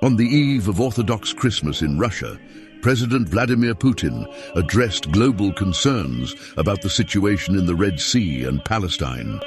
On the eve of Orthodox Christmas in Russia, President Vladimir Putin addressed global concerns about the situation in the Red Sea and Palestine.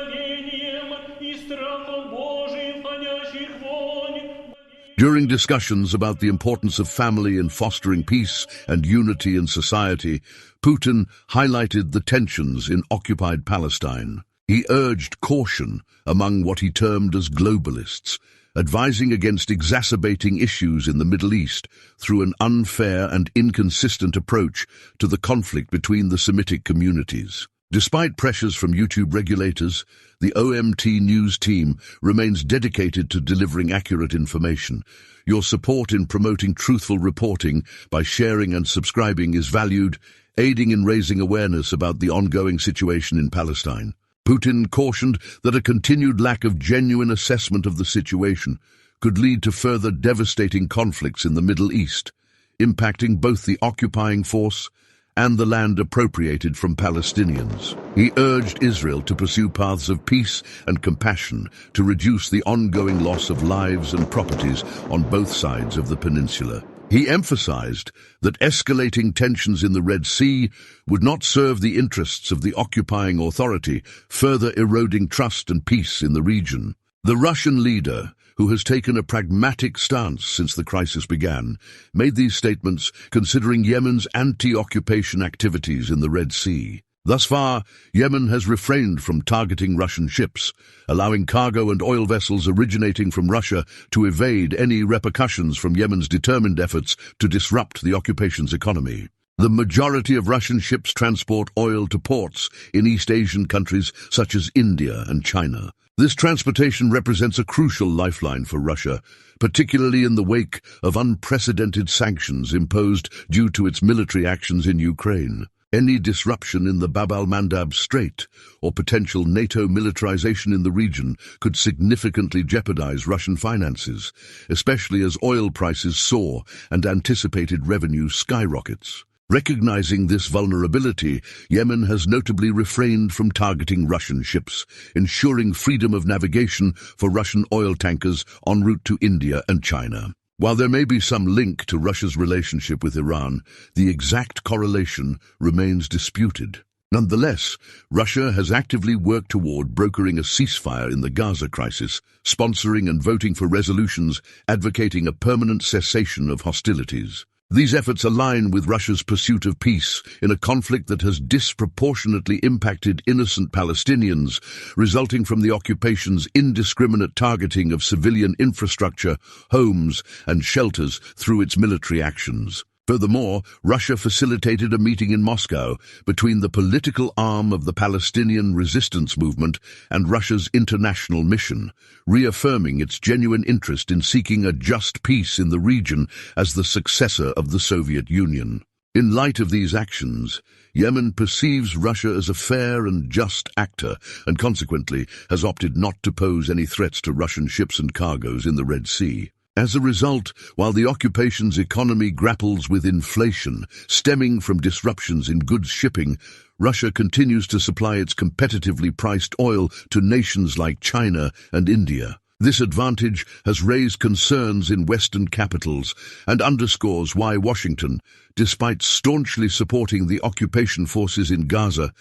During discussions about the importance of family in fostering peace and unity in society, Putin highlighted the tensions in occupied Palestine. He urged caution among what he termed as globalists, advising against exacerbating issues in the Middle East through an unfair and inconsistent approach to the conflict between the Semitic communities. Despite pressures from YouTube regulators, the OMT News team remains dedicated to delivering accurate information. Your support in promoting truthful reporting by sharing and subscribing is valued, aiding in raising awareness about the ongoing situation in Palestine. Putin cautioned that a continued lack of genuine assessment of the situation could lead to further devastating conflicts in the Middle East, impacting both the occupying force and the land appropriated from Palestinians. He urged Israel to pursue paths of peace and compassion to reduce the ongoing loss of lives and properties on both sides of the peninsula. He emphasized that escalating tensions in the Red Sea would not serve the interests of the occupying authority, further eroding trust and peace in the region. The Russian leader, who has taken a pragmatic stance since the crisis began, made these statements considering Yemen's anti-occupation activities in the Red Sea. Thus far, Yemen has refrained from targeting Russian ships, allowing cargo and oil vessels originating from Russia to evade any repercussions from Yemen's determined efforts to disrupt the occupation's economy. The majority of Russian ships transport oil to ports in East Asian countries such as India and China. This transportation represents a crucial lifeline for Russia, particularly in the wake of unprecedented sanctions imposed due to its military actions in Ukraine. Any disruption in the Bab al-Mandab Strait or potential NATO militarization in the region could significantly jeopardize Russian finances, especially as oil prices soar and anticipated revenue skyrockets. Recognizing this vulnerability, Yemen has notably refrained from targeting Russian ships, ensuring freedom of navigation for Russian oil tankers en route to India and China. While there may be some link to Russia's relationship with Iran, the exact correlation remains disputed. Nonetheless, Russia has actively worked toward brokering a ceasefire in the Gaza crisis, sponsoring and voting for resolutions advocating a permanent cessation of hostilities. These efforts align with Russia's pursuit of peace in a conflict that has disproportionately impacted innocent Palestinians, resulting from the occupation's indiscriminate targeting of civilian infrastructure, homes, and shelters through its military actions. Furthermore, Russia facilitated a meeting in Moscow between the political arm of the Palestinian resistance movement and Russia's international mission, reaffirming its genuine interest in seeking a just peace in the region as the successor of the Soviet Union. In light of these actions, Yemen perceives Russia as a fair and just actor and consequently has opted not to pose any threats to Russian ships and cargoes in the Red Sea. As a result, while the occupation's economy grapples with inflation stemming from disruptions in goods shipping, Russia continues to supply its competitively priced oil to nations like China and India. This advantage has raised concerns in Western capitals and underscores why Washington, despite staunchly supporting the occupation forces in Gaza,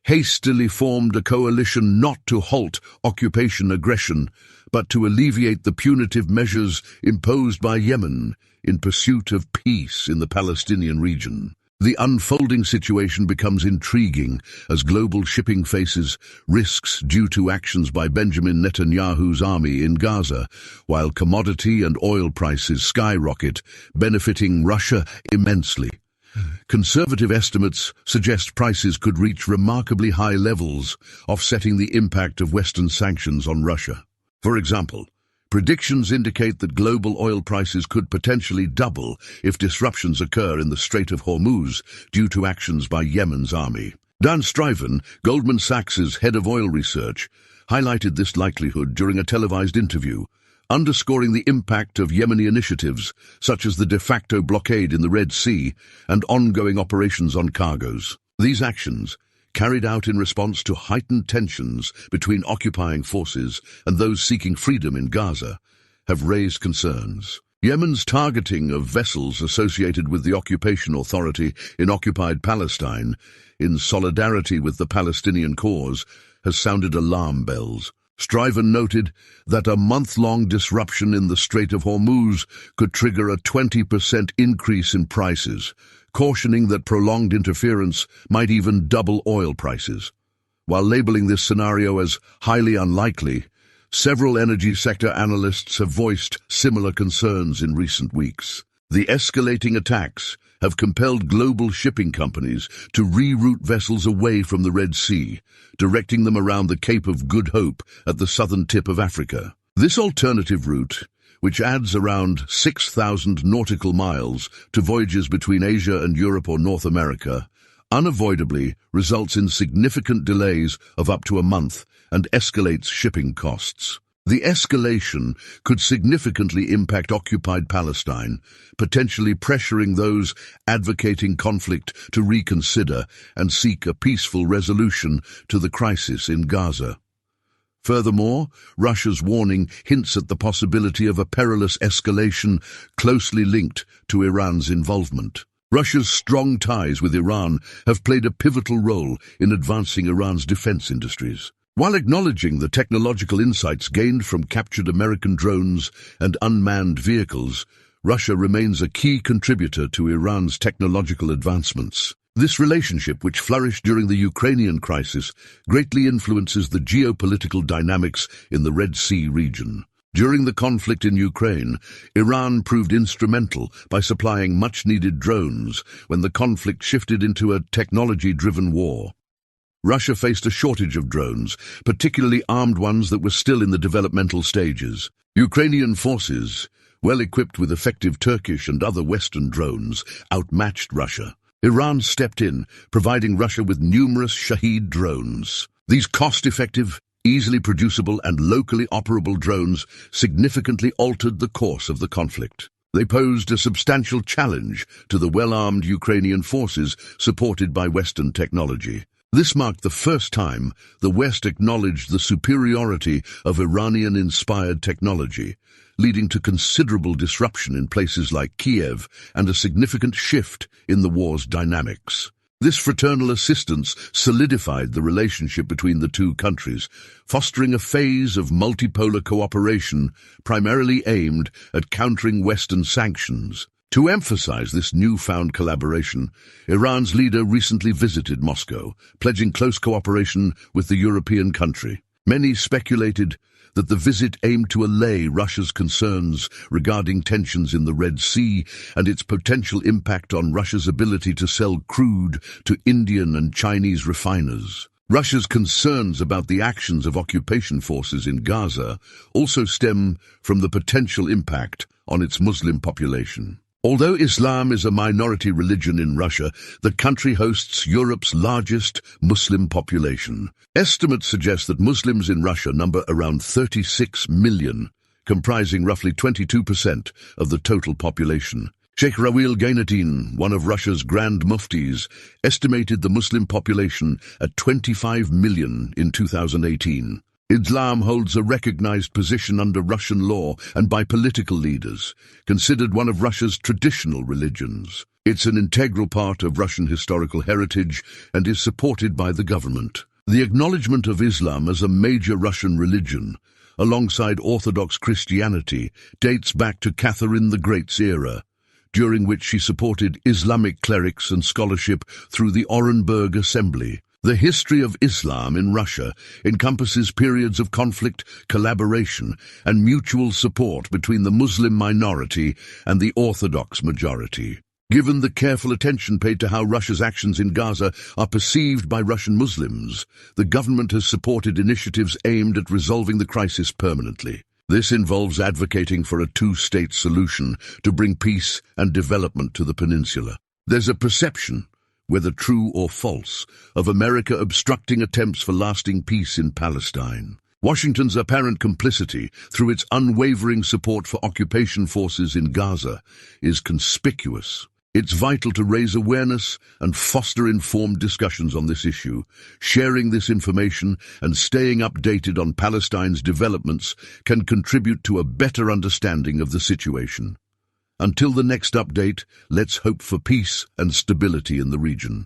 hastily formed a coalition not to halt occupation aggression, but to alleviate the punitive measures imposed by Yemen in pursuit of peace in the Palestinian region. The unfolding situation becomes intriguing as global shipping faces risks due to actions by Benjamin Netanyahu's army in Gaza, while commodity and oil prices skyrocket, benefiting Russia immensely. Conservative estimates suggest prices could reach remarkably high levels, offsetting the impact of Western sanctions on Russia. For example, predictions indicate that global oil prices could potentially double if disruptions occur in the Strait of Hormuz due to actions by Yemen's army. Dan Striven, Goldman Sachs's head of oil research, highlighted this likelihood during a televised interview, underscoring the impact of Yemeni initiatives such as the de facto blockade in the Red Sea and ongoing operations on cargoes. These actions, carried out in response to heightened tensions between occupying forces and those seeking freedom in Gaza, have raised concerns. Yemen's targeting of vessels associated with the occupation authority in occupied Palestine, in solidarity with the Palestinian cause, has sounded alarm bells. Striven noted that a month-long disruption in the Strait of Hormuz could trigger a 20% increase in prices, cautioning that prolonged interference might even double oil prices. While labeling this scenario as highly unlikely, several energy sector analysts have voiced similar concerns in recent weeks. The escalating attacks have compelled global shipping companies to reroute vessels away from the Red Sea, directing them around the Cape of Good Hope at the southern tip of Africa. This alternative route, which adds around 6,000 nautical miles to voyages between Asia and Europe or North America, unavoidably results in significant delays of up to a month and escalates shipping costs. The escalation could significantly impact occupied Palestine, potentially pressuring those advocating conflict to reconsider and seek a peaceful resolution to the crisis in Gaza. Furthermore, Russia's warning hints at the possibility of a perilous escalation closely linked to Iran's involvement. Russia's strong ties with Iran have played a pivotal role in advancing Iran's defense industries. While acknowledging the technological insights gained from captured American drones and unmanned vehicles, Russia remains a key contributor to Iran's technological advancements. This relationship, which flourished during the Ukrainian crisis, greatly influences the geopolitical dynamics in the Red Sea region. During the conflict in Ukraine, Iran proved instrumental by supplying much-needed drones when the conflict shifted into a technology-driven war. Russia faced a shortage of drones, particularly armed ones that were still in the developmental stages. Ukrainian forces, well equipped with effective Turkish and other Western drones, outmatched Russia. Iran stepped in, providing Russia with numerous Shahed drones. These cost-effective, easily producible and locally operable drones significantly altered the course of the conflict. They posed a substantial challenge to the well-armed Ukrainian forces supported by Western technology. This marked the first time the West acknowledged the superiority of Iranian-inspired technology, leading to considerable disruption in places like Kiev and a significant shift in the war's dynamics. This fraternal assistance solidified the relationship between the two countries, fostering a phase of multipolar cooperation primarily aimed at countering Western sanctions. To emphasize this newfound collaboration, Iran's leader recently visited Moscow, pledging close cooperation with the European country. Many speculated that the visit aimed to allay Russia's concerns regarding tensions in the Red Sea and its potential impact on Russia's ability to sell crude to Indian and Chinese refiners. Russia's concerns about the actions of occupation forces in Gaza also stem from the potential impact on its Muslim population. Although Islam is a minority religion in Russia, the country hosts Europe's largest Muslim population. Estimates suggest that Muslims in Russia number around 36 million, comprising roughly 22% of the total population. Sheikh Rawil Ghainaddin, one of Russia's Grand Muftis, estimated the Muslim population at 25 million in 2018. Islam holds a recognized position under Russian law and by political leaders, considered one of Russia's traditional religions. It's an integral part of Russian historical heritage and is supported by the government. The acknowledgement of Islam as a major Russian religion, alongside Orthodox Christianity, dates back to Catherine the Great's era, during which she supported Islamic clerics and scholarship through the Orenburg Assembly. The history of Islam in Russia encompasses periods of conflict, collaboration, and mutual support between the Muslim minority and the Orthodox majority. Given the careful attention paid to how Russia's actions in Gaza are perceived by Russian Muslims, the government has supported initiatives aimed at resolving the crisis permanently. This involves advocating for a two-state solution to bring peace and development to the peninsula. There's a perception, whether true or false, of America obstructing attempts for lasting peace in Palestine. Washington's apparent complicity, through its unwavering support for occupation forces in Gaza, is conspicuous. It's vital to raise awareness and foster informed discussions on this issue. Sharing this information and staying updated on Palestine's developments can contribute to a better understanding of the situation. Until the next update, let's hope for peace and stability in the region.